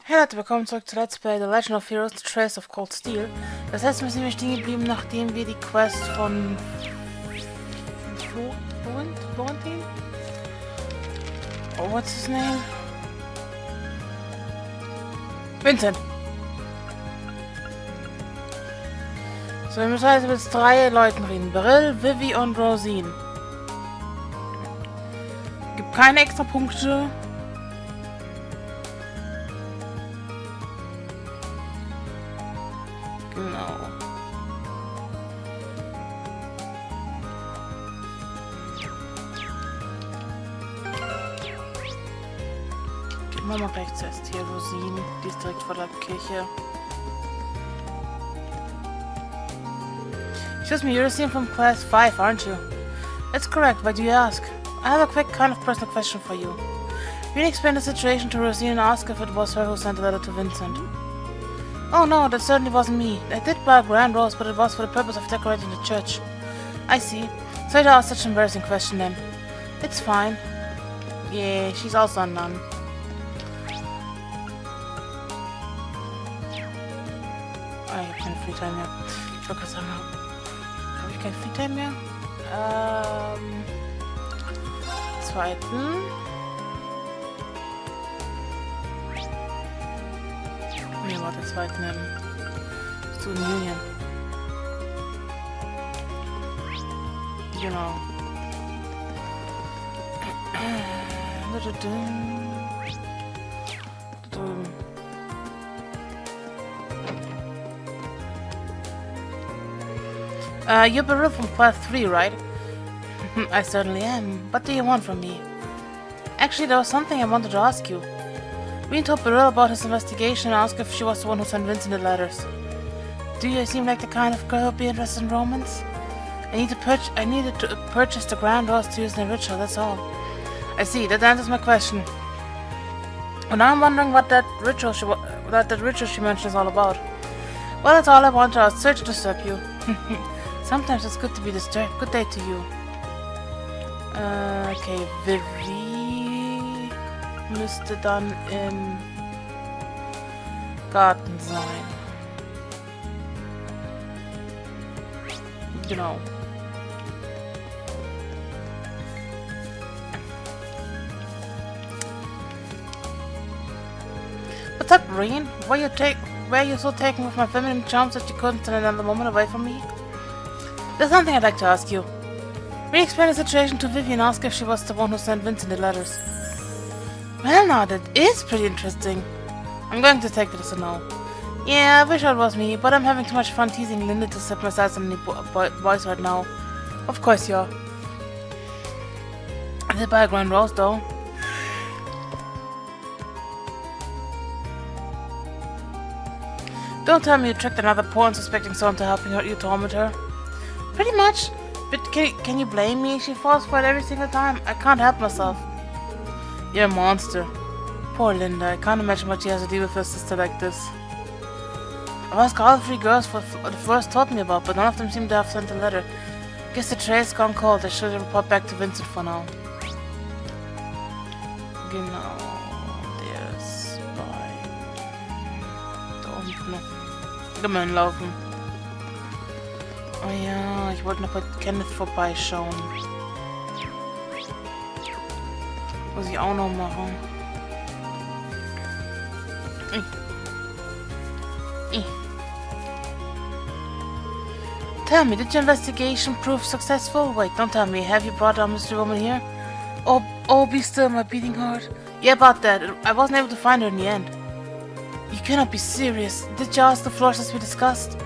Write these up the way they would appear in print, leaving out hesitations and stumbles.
Hey Leute, willkommen zurück zu Let's Play The Legend of Heroes, The Trace of Cold Steel. Das letzte Mal sind wir stehen geblieben, nachdem wir die Quest von Florentin? Oh, what's his name? Vincent! So, wir müssen also mit 3 Leuten reden. Beryl, Vivi und Rosine. Gibt keine extra Punkte. Genau. Gehen wir mal rechts erst hier, Rosine. Die ist direkt vor der Kirche. Excuse me, you're Rosine from class 5, aren't you? That's correct, why do you ask? I have a quick kind of personal question for you. Really explain the situation to Rosine and ask if it was her who sent the letter to Vincent. Oh no, that certainly wasn't me. I did buy a grand rose, but it was for the purpose of decorating the church. I see. Sorry to ask such an embarrassing question then. It's fine. Yeah, she's also a nun. I have keine Freetime mehr. Ich wollte gerade sagen, habe ich keine Freetime mehr? Zweiten. Nee, warte, zweiten Student Union. Genau. You're Beryl from class 3, right? I certainly am. What do you want from me? Actually, there was something I wanted to ask you. We told Beryl about his investigation and asked if she was the one who sent Vincent the letters. Do you seem like the kind of girl who'd be interested in romance? I needed to purchase the grand rose to use in a ritual, that's all. I see, that answers my question. And now I'm wondering what that ritual she mentioned is all about. Well, that's all I wanted. I was sorry to disturb you. Sometimes it's good to be disturbed. Good day to you. Okay, Vivi müsste dann im Garten sein. Genau. What's up, Reen? Were you so taken with my feminine charms that you couldn't stand another moment away from me? There's something I'd like to ask you. Re-explain the situation to Vivi and ask if she was the one who sent Vincent the letters. Well now, that is pretty interesting. I'm going to take that as a no. Yeah, I wish it was me, but I'm having too much fun teasing Linda to set my sights on any boys right now. Of course you are. I did buy a grand rose though. Don't tell me you tricked another poor unsuspecting soul into helping you torment her. Pretty much. But can you blame me? She falls for it every single time. I can't help myself. You're a monster. Poor Linda. I can't imagine what she has to deal with her sister like this. I've asked all 3 girls what the first told me about, but none of them seem to have sent a letter. Guess the trail's gone cold. I should report back to Vincent for now. Genau. Der ist bei... Da unten noch. Gemüse laufen. Oh ja, ich wollte noch bei Kenneth vorbeischauen. Muss ich auch noch machen. Tell me, did your investigation prove successful? Wait, don't tell me. Have you brought our mystery woman here? Oh, be still, my beating heart. Yeah, about that. I wasn't able to find her in the end. You cannot be serious. Did you ask the floors as we discussed?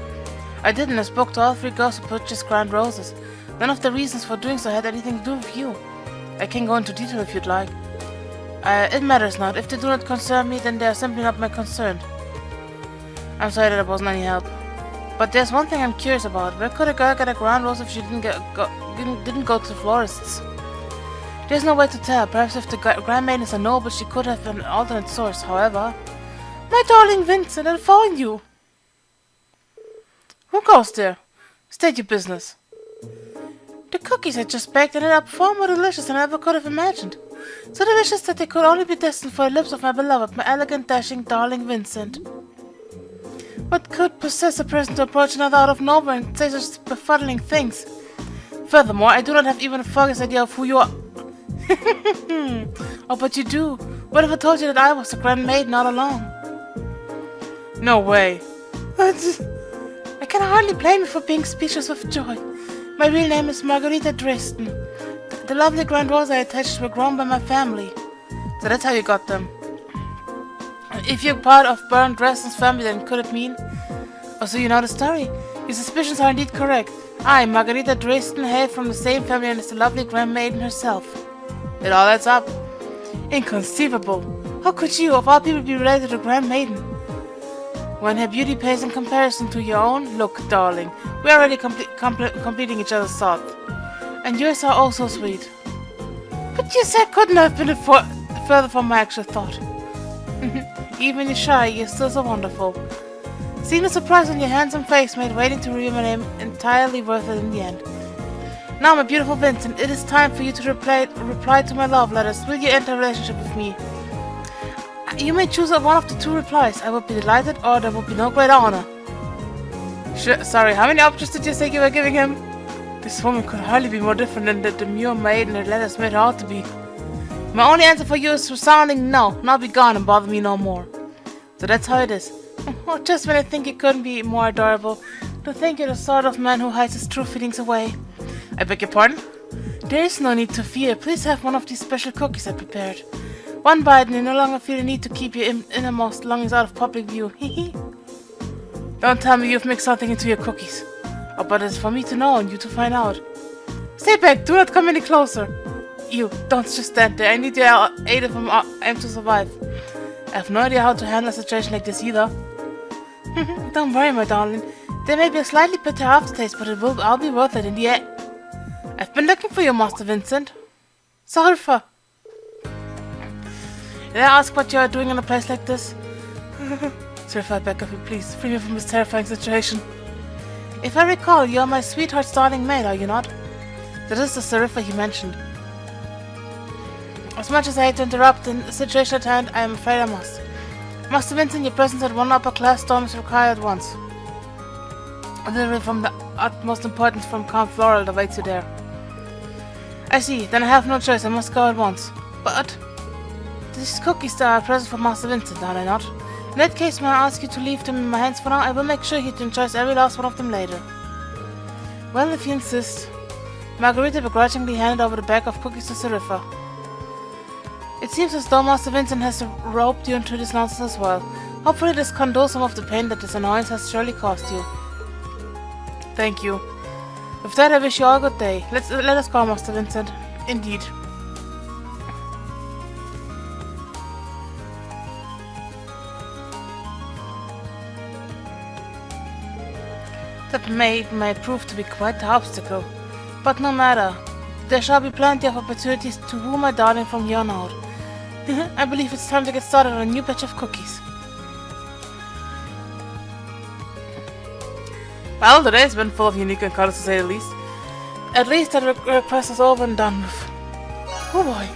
I didn't. I spoke to all 3 girls who purchased grand roses. None of the reasons for doing so had anything to do with you. I can go into detail if you'd like. It matters not. If they do not concern me, then they are simply not my concern. I'm sorry that I wasn't any help. But there's one thing I'm curious about. Where could a girl get a grand rose if she didn't go to the florists? There's no way to tell. Perhaps if the grand maiden is a noble, she could have an alternate source. However... My darling Vincent, I found you! Who goes there? State your business. The cookies I just baked ended up far more delicious than I ever could have imagined. So delicious that they could only be destined for the lips of my beloved, my elegant, dashing, darling Vincent. What could possess a person to approach another out of nowhere and say such befuddling things? Furthermore, I do not have even the foggiest idea of who you are. Oh, but you do. What if I told you that I was the grand maiden all along? No way. I can hardly blame you for being speechless with joy. My real name is Margarita Dresden. The lovely grand roses I attached were grown by my family. So that's how you got them. If you're part of Baron Dresden's family, then could it mean? Oh, so you know the story. Your suspicions are indeed correct. I, Margarita Dresden, hail from the same family as the lovely grand maiden herself. It all adds up. Inconceivable. How could you, of all people, be related to the grand maiden? When her beauty pays in comparison to your own, look, darling, we're already completing each other's thought. And yours are oh so sweet. But you said couldn't have been further from my actual thought. Even you're shy, you're still so wonderful. Seeing the surprise on your handsome face made waiting to reveal my name entirely worth it in the end. Now, my beautiful Vincent, it is time for you to reply to my love letters. Will you enter a relationship with me? You may choose one of the two replies. I would be delighted, or there would be no great honor. Sorry, how many options did you say you were giving him? This woman could hardly be more different than the demure maiden her letters made her out to be. My only answer for you is resounding no. Now be gone and bother me no more. So that's how it is. Oh, just when I think it couldn't be more adorable, to think you're the sort of man who hides his true feelings away. I beg your pardon? There is no need to fear. Please have one of these special cookies I prepared. One bite and you no longer feel the need to keep your innermost longings out of public view. Don't tell me you've mixed something into your cookies. Oh, but it's for me to know and you to find out. Stay back, do not come any closer. You, don't just stand there. I need your aid if I am to survive. I have no idea how to handle a situation like this either. Don't worry, my darling. There may be a slightly bitter aftertaste, but I'll be worth it in the end. I've been looking for you, Master Vincent. Sulfur. Did I ask what you are doing in a place like this? Sulfur, I beg of you, please, free me from this terrifying situation. If I recall, you are my sweetheart's darling maid, are you not? That is the Seriffa he mentioned. As much as I hate to interrupt the situation at hand, I am afraid I must. Master Vincent, your presence at one upper-class storm is required at once. A delivery from the utmost importance from Count Floral awaits you there. I see, then I have no choice, I must go at once. But these cookies are a present for Master Vincent, are they not? In that case, may I ask you to leave them in my hands for now? I will make sure he enjoys every last one of them later. Well, if you insist. Margarita begrudgingly handed over the bag of cookies to Seriffa. It seems as though Master Vincent has roped you into this nonsense as well. Hopefully this condoles some of the pain that this annoyance has surely caused you. Thank you. With that, I wish you all a good day. Let us go, Master Vincent. Indeed. That maid may prove to be quite the obstacle. But no matter. There shall be plenty of opportunities to woo my darling from here on out. I believe it's time to get started on a new batch of cookies. Well, today's been full of unique encounters to say the least. At least that request is over and done with. Oh boy.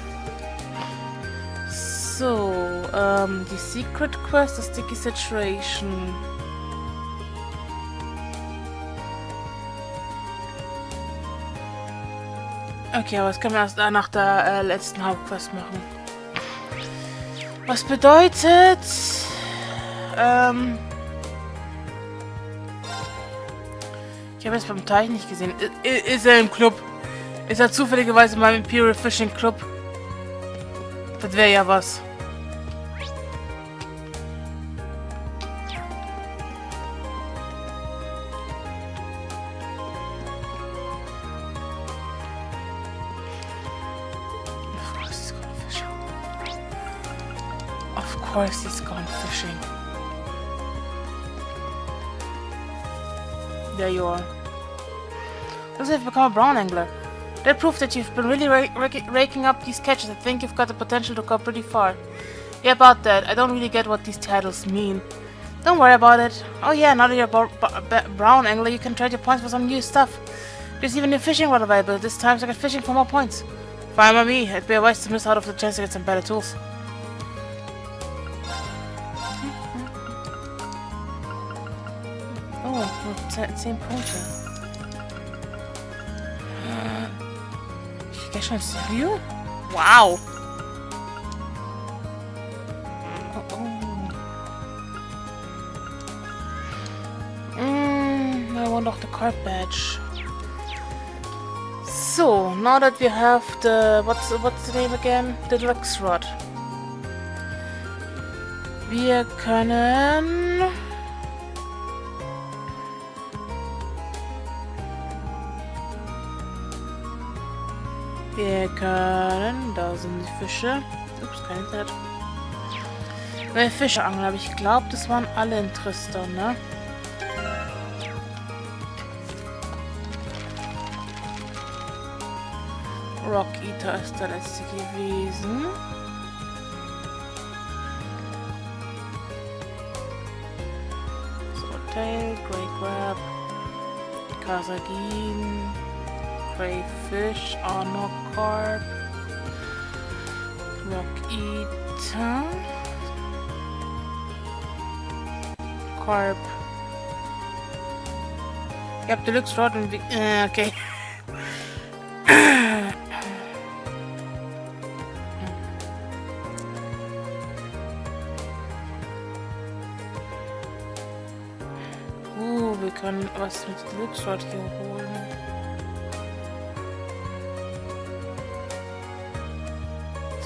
So, the secret quest, the sticky situation. Okay, was können wir nach der letzten Hauptquest machen? Was bedeutet... Ich habe es beim Teich nicht gesehen. Ist er im Club? Ist er zufälligerweise in meinem Imperial Fishing Club? Das wäre ja was. Of course he's gone fishing. There you are. Looks like you've become a brown angler. That proves that you've been really raking up these catches. I think you've got the potential to go pretty far. Yeah, about that. I don't really get what these titles mean. Don't worry about it. Oh yeah, now that you're a brown angler, you can trade your points for some new stuff. There's even new fishing rod available this time, so get fishing for more points. Fine by me. It'd be a waste to miss out of the chance to get some better tools. Oh, 10 Punkte. Ich gehe schon Serio? Wow. I want off the card badge. So, now that we have the what's the name again? The deluxe rod. Wir können da sind die Fische. Ups, kein Internet. Neue Fische angeln, aber ich glaube, das waren alle in Tristan, ne? Rock Eater ist der letzte gewesen. Tail, Grey Crab, Kasagin, Crayfish, Arno Carp, Rock Eater, Carp. Ich hab Deluxe Rod und okay. Wir können was mit Deluxe Rod hier holen.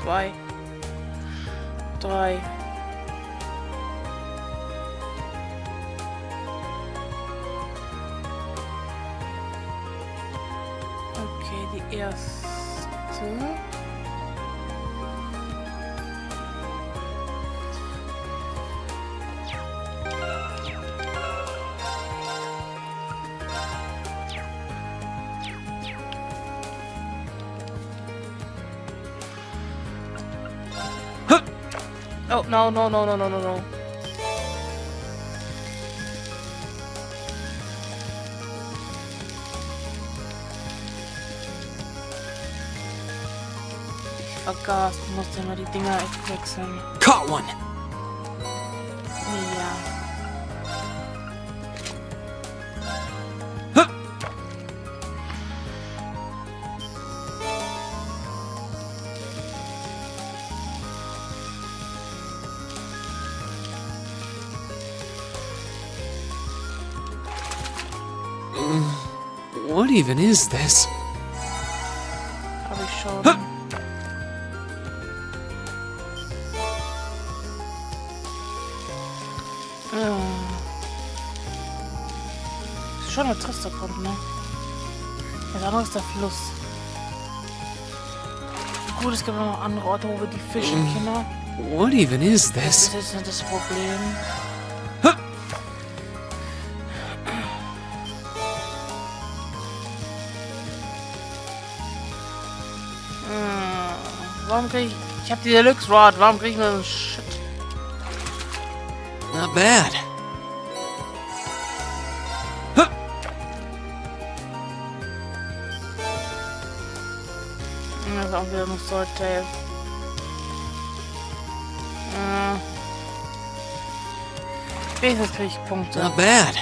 Zwei. 3. Okay, die erste. Oh, no. Ich vergaß, du musst immer die Dinger wechseln. Caught one! Ja. What even is this? Hab ich schon. Ist schon ein trister Punkt, ne? Das andere ist der Fluss. Gut, es gibt auch noch andere Orte, wo wir die Fische kennen. What even is this? Das ist nicht das Problem. Warum krieg ich... Ich hab die Deluxe Rod. Warum krieg ich mir so Shit? Not bad. Das ist auch wieder noch Sword Tail. Wenigstens krieg ich Punkte. Not bad.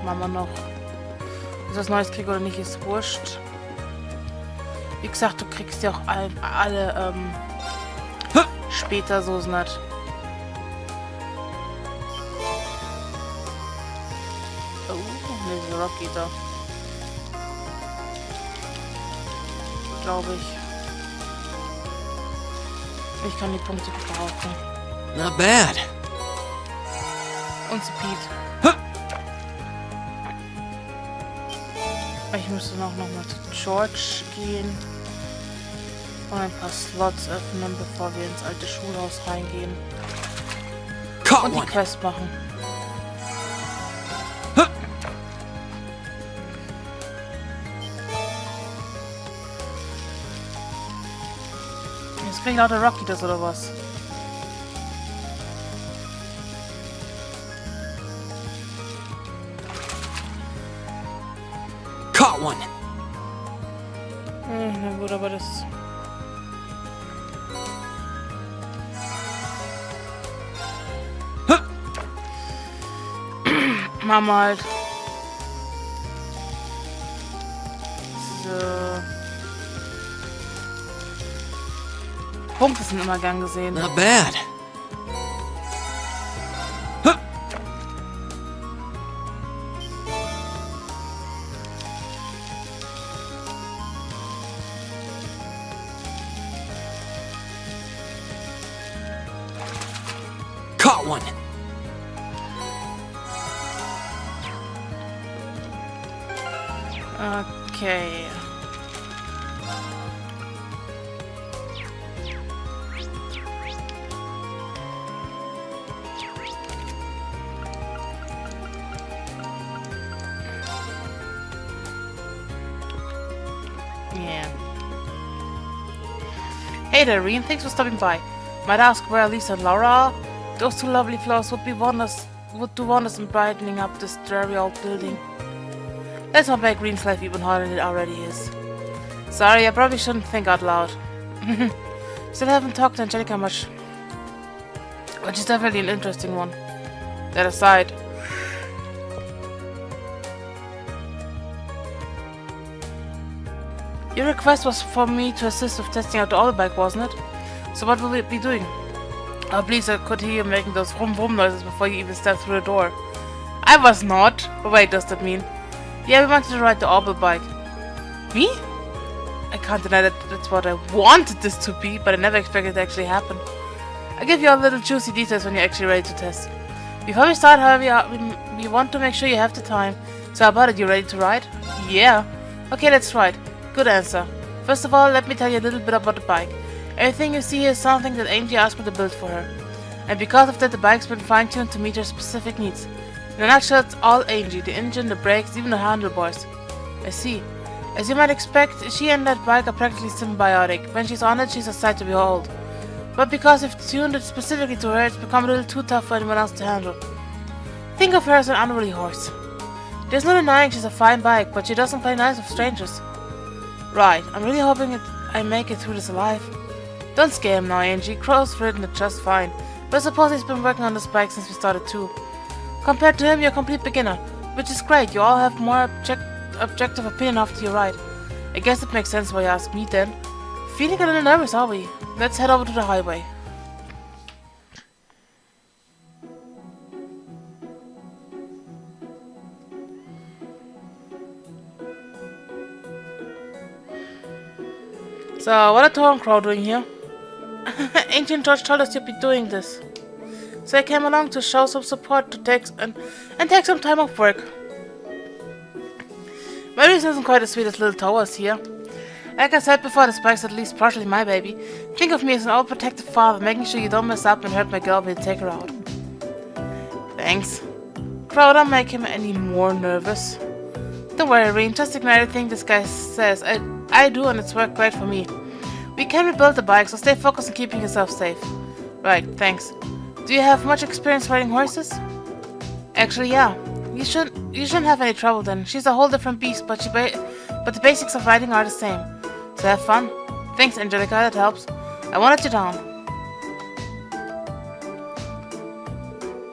Mama noch. Ob ich was Neues kriege oder nicht, ist wurscht. Wie gesagt, du kriegst ja auch alle später so nicht. Oh, ne, diese Rock Eater. Glaube ich. Ich kann die Punkte gebrauchen. Not bad. Und Speed. Ich müsste noch mal zu George gehen und ein paar Slots öffnen, bevor wir ins alte Schulhaus reingehen und die Quest machen. jetzt gleich lauter Rocky das oder was? Caught one. Na gut, aber das... Mama halt. So. Punkte sind immer gern gesehen. Not bad. Huh. Caught one. Okay. Yeah. Hey there, Reen. Thanks for stopping by. Might I ask where Lisa and Laura are? Those two lovely flowers would do wonders in brightening up this dreary old building. Let's not make Green's life even harder than it already is. Sorry, I probably shouldn't think out loud. Still haven't talked to Angelica much. But she's definitely an interesting one. That aside. Your request was for me to assist with testing out the auto bike, wasn't it? So what will we be doing? Oh please, I could hear you making those vroom vroom noises before you even stepped through the door. I was not. But wait, does that mean? Yeah, we wanted to ride the Orbital bike. Me? I can't deny that that's what I wanted this to be, but I never expected it to actually happen. I'll give you all little juicy details when you're actually ready to test. Before we start, however, we want to make sure you have the time. So how about it, you ready to ride? Yeah. Okay, let's ride. Good answer. First of all, let me tell you a little bit about the bike. Everything you see here is something that Angie asked me to build for her. And because of that, the bike's been fine-tuned to meet her specific needs. In a nutshell, it's all Angie, the engine, the brakes, even the handlebars. I see. As you might expect, she and that bike are practically symbiotic. When she's on it, she's a sight to behold. But because we've tuned it specifically to her, it's become a little too tough for anyone else to handle. Think of her as an unruly horse. There's no denying she's a fine bike, but she doesn't play nice with strangers. Right, I'm really hoping I make it through this alive. Don't scare him now, Angie. Crow's ridden it just fine. But I suppose he's been working on this bike since we started too. Compared to him, you're a complete beginner, which is great. You all have more objective opinion after you ride. I guess it makes sense why you ask me then. Feeling a little nervous, are we? Let's head over to the highway. So, what are Tor and Crow doing here? Ancient George told us you'd be doing this. So I came along to show some support to take some time off work. My reason isn't quite as sweet as little Toa's here. Like I said before, the bike's at least partially my baby. Think of me as an overprotective father, making sure you don't mess up and hurt my girl when you take her out. Thanks. Crow, don't make him any more nervous. Don't worry, Reen, just ignore everything this guy says. I do, and it's worked great for me. We can rebuild the bike, so stay focused on keeping yourself safe. Right, thanks. Do you have much experience riding horses? Actually, yeah. You shouldn't have any trouble then. She's a whole different beast, but the basics of riding are the same. So have fun. Thanks, Angelica, that helps. I won't let you down.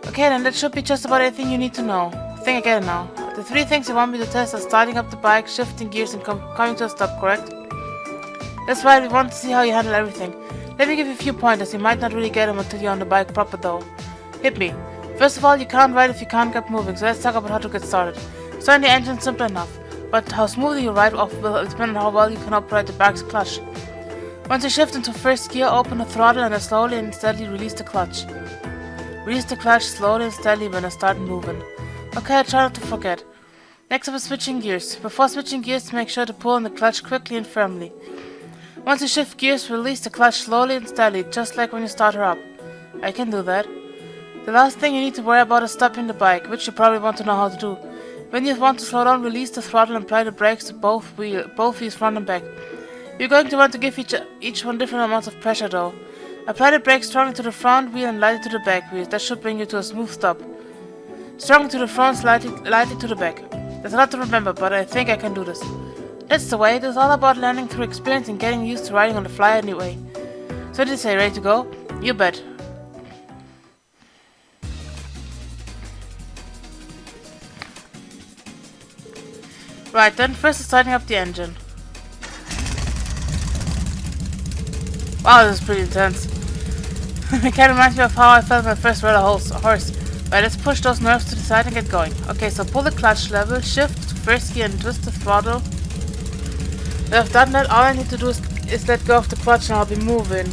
Okay then, that should be just about everything you need to know. I think I get it now. The 3 things you want me to test are starting up the bike, shifting gears, and coming to a stop, correct? That's right, we want to see how you handle everything. Let me give you a few pointers. You might not really get them until you're on the bike proper though. Hit me. First of all, you can't ride if you can't get moving, so let's talk about how to get started. Starting the engine is simple enough, but how smoothly you ride off will depend on how well you can operate the bike's clutch. Once you shift into first gear, open the throttle and then slowly and steadily release the clutch. Release the clutch slowly and steadily when I start moving. Okay, I try not to forget. Next up is switching gears. Before switching gears, make sure to pull on the clutch quickly and firmly. Once you shift gears, release the clutch slowly and steadily, just like when you start her up. I can do that. The last thing you need to worry about is stopping the bike, which you probably want to know how to do. When you want to slow down, release the throttle and apply the brakes to both wheels, front and back. You're going to want to give each one different amounts of pressure though. Apply the brake strongly to the front wheel and lightly to the back wheel. That should bring you to a smooth stop. Strongly to the front, lightly to the back. There's a lot to remember, but I think I can do this. That's the way. It's all about learning through experience and getting used to riding on the fly anyway. So did you say ready to go? You bet. Right then, first is starting up the engine. Wow, this is pretty intense. It kind of reminds me of how I felt when I first rode a horse. Right, let's push those nerves to the side and get going. Okay, so pull the clutch lever, shift to first gear and twist the throttle. When I've done that, all I need to do is let go of the clutch and I'll be moving.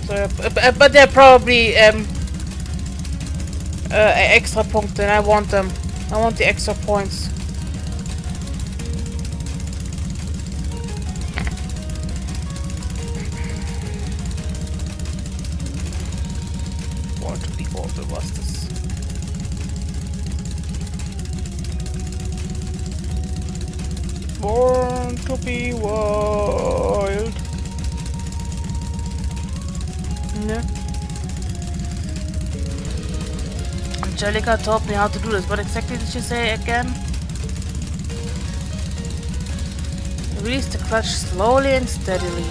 So, but they're probably extra points and I want them. I want the extra points. Born to be wild, was this? Born to be wild. Yeah. Angelica taught me how to do this. What exactly did she say again? Release the clutch slowly and steadily.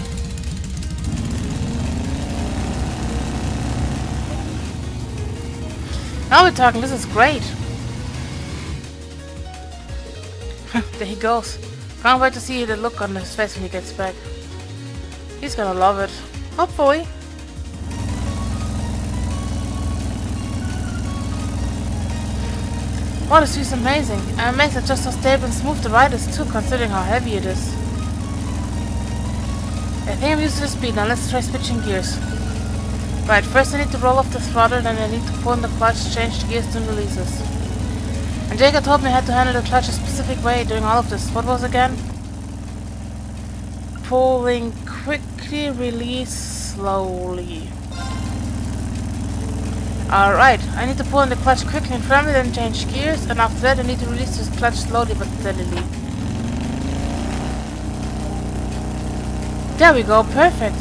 Now we're talking, this is great. There he goes. Can't wait to see the look on his face when he gets back. He's gonna love it. Hopefully. Wow, this feels amazing. I'm amazed at just how stable and smooth the ride is too, considering how heavy it is. I think I'm used to the speed. Now let's try switching gears. Right, first I need to roll off the throttle, then I need to pull in the clutch, change gears, then releases. And Jacob told me I had to handle the clutch a specific way during all of this. What was again? Pulling quickly, release slowly. Alright, I need to pull in the clutch quickly and firmly, then change gears, and after that I need to release this clutch slowly but steadily. There we go, perfect.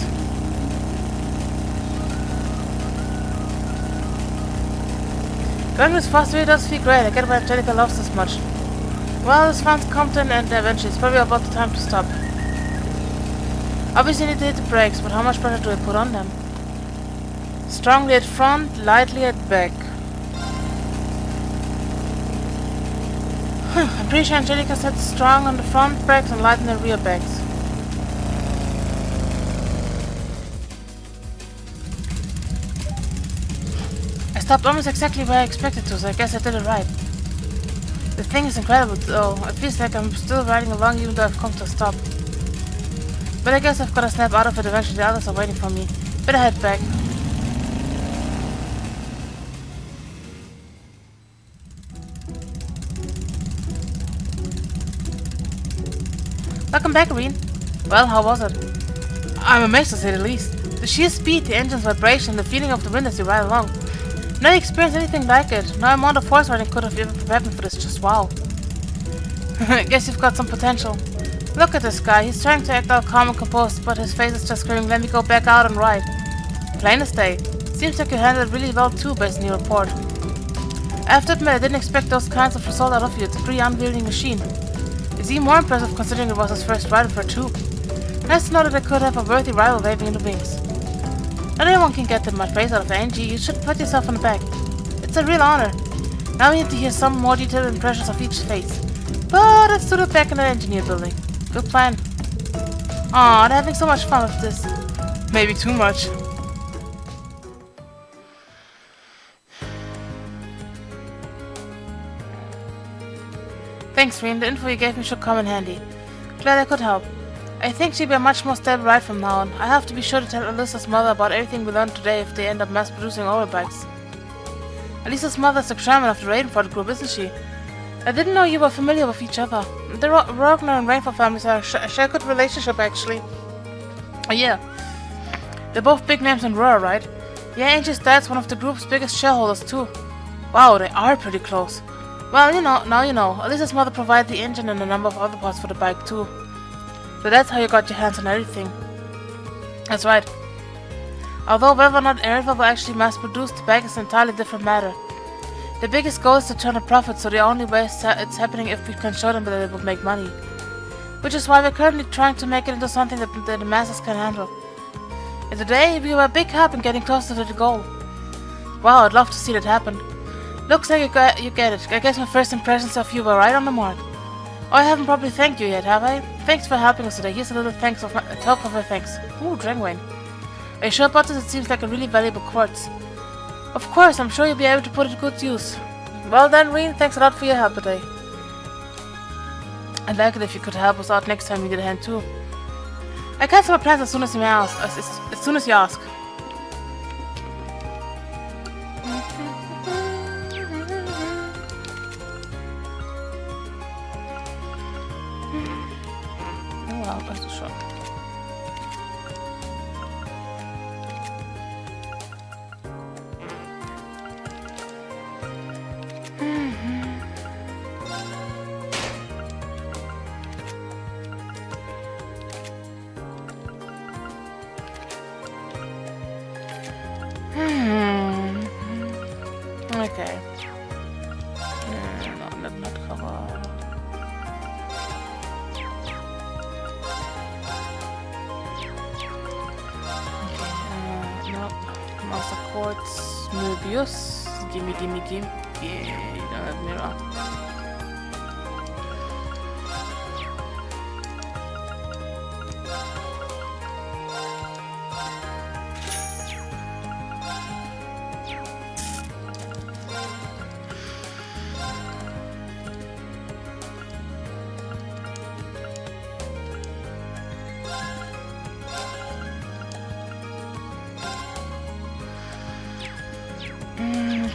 Going this fast really does feel great. I get why Angelica loves this much. Well, this fun's come to an end eventually. It's probably about the time to stop. Obviously I need to hit the brakes, but how much pressure do I put on them? Strongly at front, lightly at back. I'm pretty sure Angelica said strong on the front brakes and light on the rear brakes. I stopped almost exactly where I expected to, so I guess I did it right. The thing is incredible though. It feels like I'm still riding along even though I've come to a stop. But I guess I've got to snap out of it eventually. The others are waiting for me. Better head back. Welcome back, Irene. Well, how was it? I'm amazed to say the least. The sheer speed, the engine's vibration, the feeling of the wind as you ride along. Never experienced anything like it. No amount of horse riding could have ever prepared me for this. Just wow. I guess you've got some potential. Look at this guy. He's trying to act all calm and composed, but his face is just screaming, "Let me go back out and ride." Plain as day. Seems like you handled it really well too, based on your report. I have to admit, I didn't expect those kinds of results out of you. It's a pretty unwieldy machine. It's even more impressive considering it was his first ride for a troop. Nice to know that I could have a worthy rival waving in the wings. Not anyone can get that much praise out of Angie. You should pat yourself on the back. It's a real honor. Now we need to hear some more detailed impressions of each face. But let's do it back in the engineer building. Good plan. Aw, they're having so much fun with this. Maybe too much. Thanks, Reen. The info you gave me should come in handy. Glad I could help. I think she'll be a much more stable ride from now on. I have to be sure to tell Alyssa's mother about everything we learned today if they end up mass-producing overbikes. Alyssa's mother's the chairman of the Rainford group, isn't she? I didn't know you were familiar with each other. The Rogner and Rainford families share a good relationship, actually. Oh, yeah. They're both big names in Roar, right? Yeah, Angie's dad's one of the group's biggest shareholders, too. Wow, they are pretty close. Well, you know, now you know. Alyssa's mother provided the engine and a number of other parts for the bike, too. So that's how you got your hands on everything. That's right. Although whether or not Eriva will actually mass-produce the bag is an entirely different matter. The biggest goal is to turn a profit, so the only way it's happening if we can show them that it will make money. Which is why we're currently trying to make it into something that the masses can handle. And today, we were a big help in getting closer to the goal. Wow, I'd love to see that happen. Looks like you get it. I guess my first impressions of you were right on the mark. Oh, I haven't probably thanked you yet, have I? Thanks for helping us today. Here's a little token of my thanks. Ooh, Drangwain. Are you sure about this? It seems like a really valuable quartz. Of course, I'm sure you'll be able to put it to good use. Well then, Reen, thanks a lot for your help today. I'd like it if you could help us out next time you need a hand too. I cancel my plans as soon as you ask. As soon as you ask. Oh well, that's a shot. Okay. No, not cover. Okay, no. Master Quartz, Möbius. Gimme. Yeah, you don't have mirror.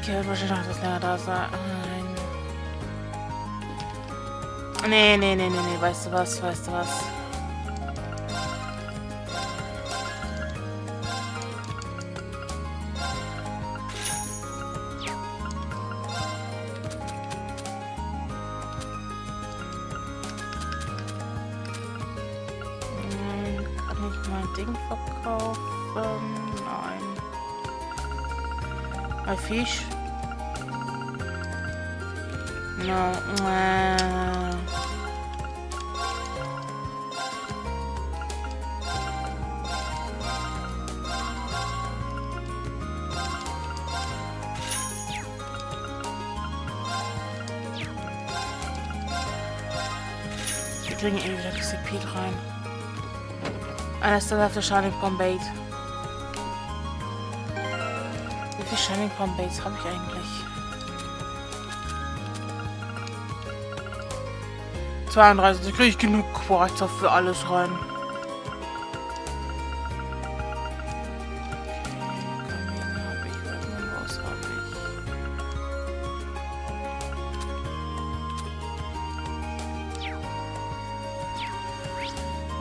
Okay, wahrscheinlich noch etwas länger da sein. Nee, weißt du was? Kann ich mein Ding verkaufen? Nein. My fish? No. Die bringen eh wieder CP rein. And I still have the Shining Palm Bait. Wie viele Shining Palm Baits habe ich eigentlich? 32, da kriege ich genug Quarz für alles rein.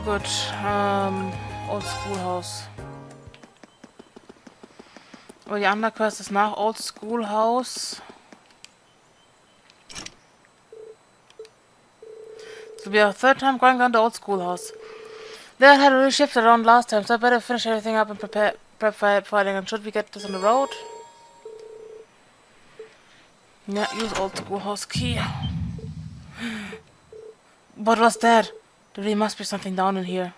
Gut, Old School House. Oh, die andere Quest ist nach Old School House. So we are third time going down to Old School House. That had really shifted around last time, so I better finish everything up and prep for fighting. And should we get this on the road? Yeah, use Old School House key. What was that? There really must be something down in here.